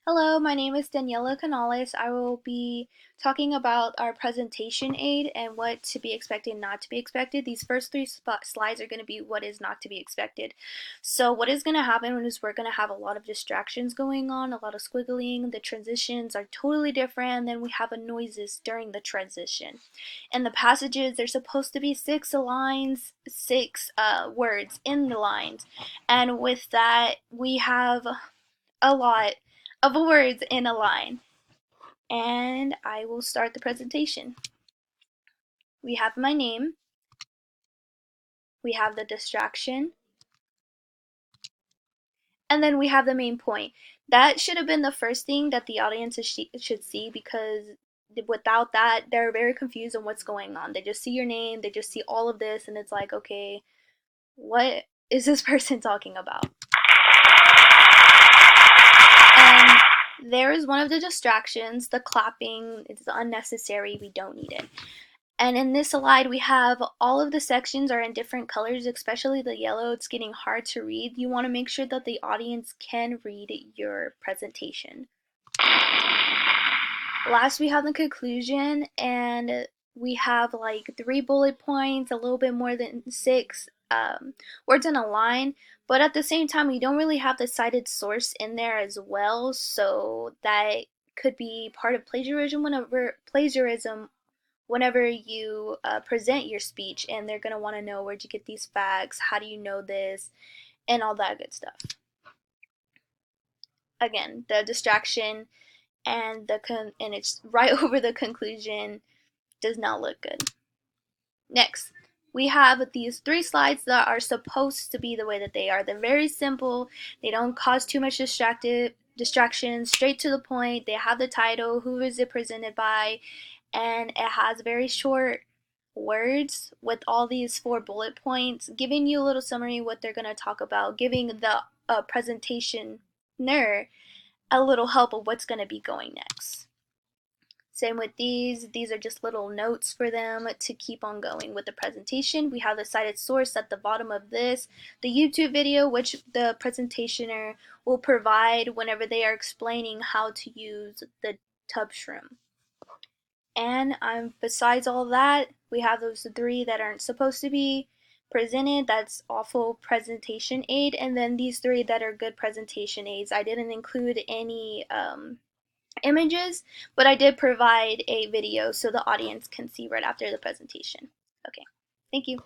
Hello, my name is Daniela Canales. I will be talking about our presentation aid and what to be expected and not to be expected. These first three slides are going to be what is not to be expected. So what is going to happen is we're going to have a lot of distractions going on, a lot of squiggling. The transitions are totally different, and then we have a noises during the transition. And the passages, there's supposed to be six lines, six words in the lines. And with that, we have a lot of words in a line. And I will start the presentation. We have my name, we have the distraction, and then we have the main point. That should have been the first thing that the audience should see, because without that, they're very confused on what's going on. They just see your name, they just see all of this, and it's like, okay, what is this person talking about? And there is one of the distractions, the clapping. It's unnecessary, we don't need it. And in this slide, we have all of the sections are in different colors, especially the yellow. It's getting hard to read. You want to make sure that the audience can read your presentation. Last, we have the conclusion, and we have like 3 bullet points, a little bit more than 6 words in a line. But at the same time, we don't really have the cited source in there as well, so that could be part of plagiarism whenever you present your speech, and they're going to want to know, where'd you get these facts, how do you know this, and all that good stuff. Again, the distraction and and it's right over the conclusion does not look good. Next, we have these 3 slides that are supposed to be the way that they are. They're very simple, they don't cause too much distraction, straight to the point. They have the title, who is it presented by, and it has very short words with all these 4 bullet points, giving you a little summary what they're going to talk about, giving the presentationer a little help of what's going to be going next. Same with these are just little notes for them to keep on going with the presentation. We have the cited source at the bottom of this, the YouTube video, which the presentationer will provide whenever they are explaining how to use the TubShroom. And besides all that, we have those 3 that aren't supposed to be presented. That's awful presentation aid. And then these 3 that are good presentation aids. I didn't include any images, but I did provide a video so the audience can see right after the presentation. Okay, thank you.